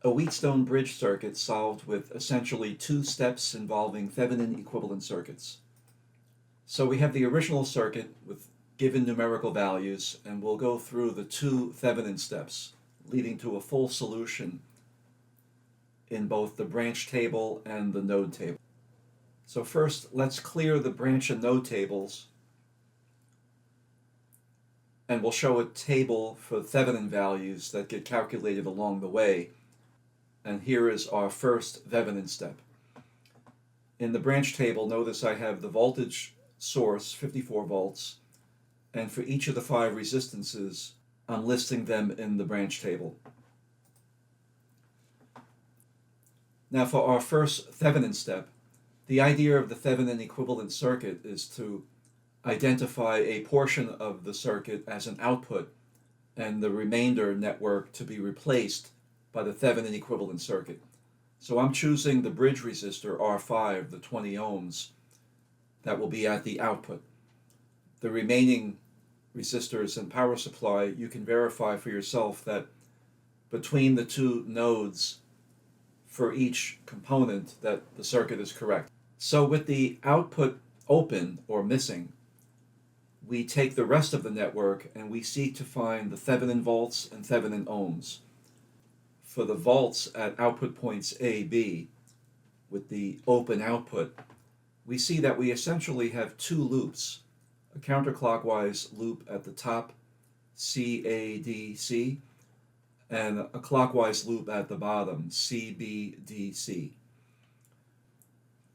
A Wheatstone bridge circuit solved with essentially two steps involving Thevenin equivalent circuits. So we have the original circuit with given numerical values, and we'll go through the two Thevenin steps, leading to a full solution in both the branch table and the node table. So first, let's clear the branch and node tables, and we'll show a table for Thevenin values that get calculated along the way. And here is our first Thevenin step. In the branch table, notice I have the voltage source, 54 volts, and for each of the 5 resistances, I'm listing them in the branch table. Now for our first Thevenin step, the idea of the Thevenin equivalent circuit is to identify a portion of the circuit as an output and the remainder network to be replaced by the Thevenin equivalent circuit. So I'm choosing the bridge resistor R5, the 20 ohms, that will be at the output. The remaining resistors and power supply, you can verify for yourself that between the two nodes for each component that the circuit is correct. So with the output open or missing, we take the rest of the network and we seek to find the Thevenin volts and Thevenin ohms. For the volts at output points A, B, with the open output, we see that we essentially have two loops, a counterclockwise loop at the top, C, A, D, C, and a clockwise loop at the bottom, C, B, D, C.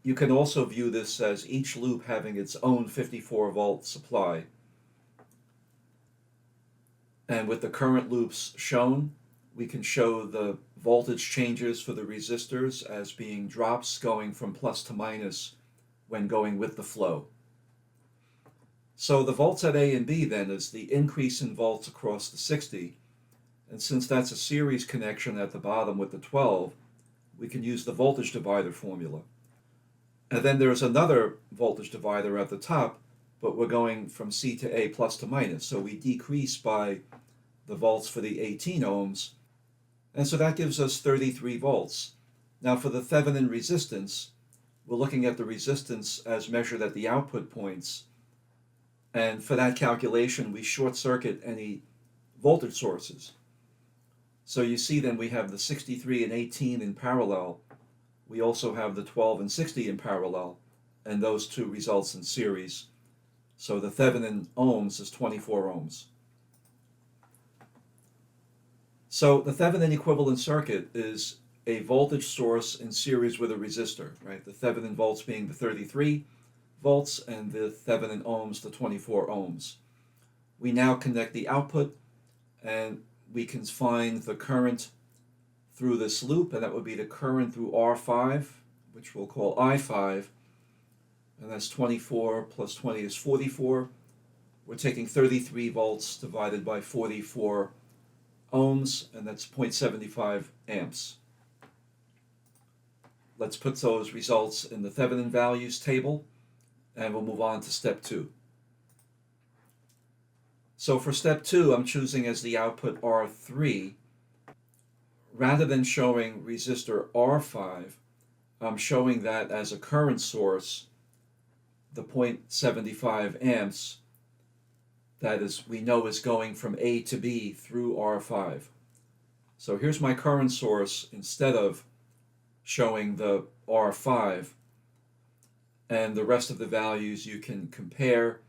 You can also view this as each loop having its own 54-volt supply. And with the current loops shown, we can show the voltage changes for the resistors as being drops going from plus to minus when going with the flow. So the volts at A and B then is the increase in volts across the 60, and since that's a series connection at the bottom with the 12, we can use the voltage divider formula. And then there's another voltage divider at the top, but we're going from C to A plus to minus, so we decrease by the volts for the 18 ohms, and so that gives us 33 volts. Now for the Thevenin resistance, we're looking at the resistance as measured at the output points, and for that calculation we short circuit any voltage sources. So you see then we have the 63 and 18 in parallel. We also have the 12 and 60 in parallel, and those two results in series. So the Thevenin ohms is 24 ohms. So the Thevenin equivalent circuit is a voltage source in series with a resistor, right? The Thevenin volts being the 33 volts and the Thevenin ohms the 24 ohms. We now connect the output and we can find the current through this loop, and that would be the current through R5, which we'll call I5, and that's 24 plus 20 is 44. We're taking 33 volts divided by 44 ohms, and that's 0.75 amps. Let's put those results in the Thevenin values table, and we'll move on to step 2. So for step 2, I'm choosing as the output R3. Rather than showing resistor R5, I'm showing that as a current source, the 0.75 amps, that is, we know is going from A to B through R5. So here's my current source instead of showing the R5, and the rest of the values you can compare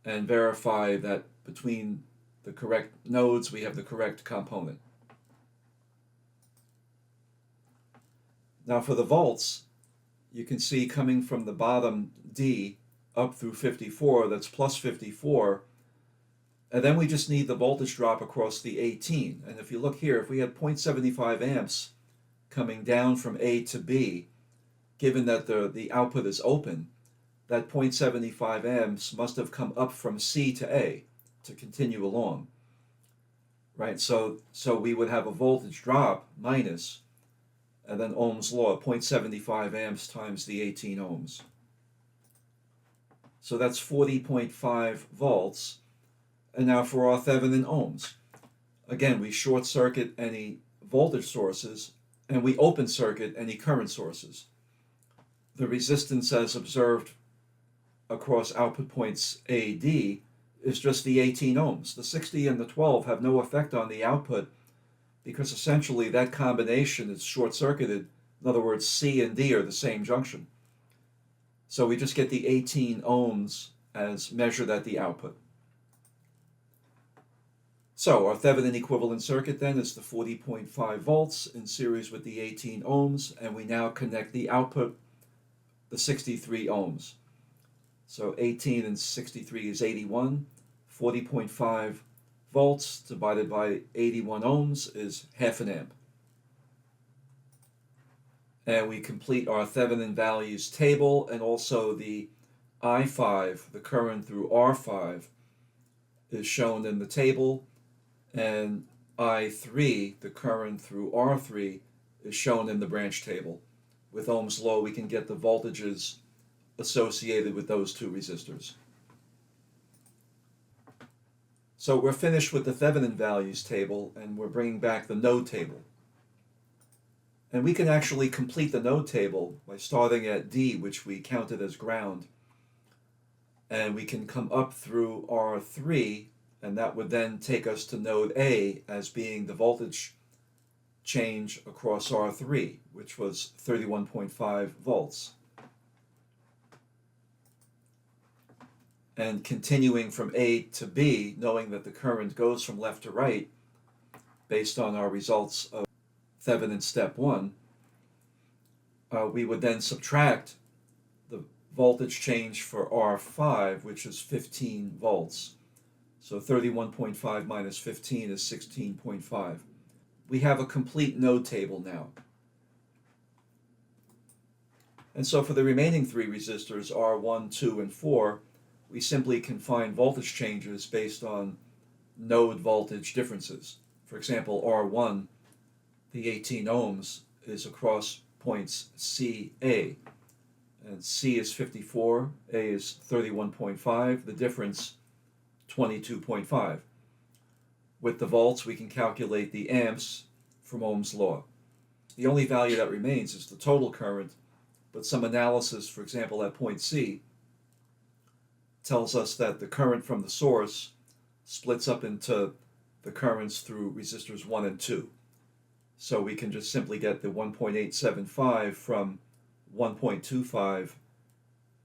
and verify that between the correct nodes we have the correct component. Now for the volts, you can see coming from the bottom D up through 54, that's plus 54, and then we just need the voltage drop across the 18. And if you look here, if we had 0.75 amps coming down from A to B, given that the output is open, that 0.75 amps must have come up from C to A to continue along, right? So we would have a voltage drop minus, and then Ohm's law, 0.75 amps times the 18 ohms. So that's 40.5 volts. And now for our Thevenin ohms. Again, we short circuit any voltage sources, and we open circuit any current sources. The resistance as observed across output points A, D is just the 18 ohms. The 60 and the 12 have no effect on the output because essentially that combination is short-circuited. In other words, C and D are the same junction. So we just get the 18 ohms as measured at the output. So our Thevenin equivalent circuit then is the 40.5 volts in series with the 18 ohms, and we now connect the output, the 63 ohms. So 18 and 63 is 81. 40.5 volts divided by 81 ohms is half an amp. And we complete our Thevenin values table, and also the I5, the current through R5, is shown in the table, and I3, the current through R3, is shown in the branch table. With Ohm's law, we can get the voltages associated with those two resistors. So we're finished with the Thevenin values table, and we're bringing back the node table. And we can actually complete the node table by starting at D, which we counted as ground, and we can come up through R3, and that would then take us to node A as being the voltage change across R3, which was 31.5 volts. And continuing from A to B, knowing that the current goes from left to right, based on our results of Thevenin step 1, we would then subtract the voltage change for R5, which is 15 volts. So 31.5 minus 15 is 16.5. We have a complete node table now. And so for the remaining three resistors, R1, 2, and 4, we simply can find voltage changes based on node voltage differences. For example, R1, the 18 ohms, is across points C, A. And C is 54, A is 31.5, the difference 22.5. With the volts, we can calculate the amps from Ohm's law. The only value that remains is the total current, but some analysis, for example, at point C, tells us that the current from the source splits up into the currents through resistors 1 and 2. So we can just simply get the 1.875 from 1.25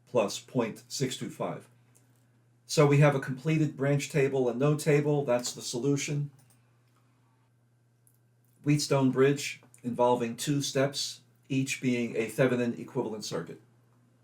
plus 0.625. So we have a completed branch table and node table. That's the solution. Wheatstone bridge involving two steps, each being a Thevenin equivalent circuit.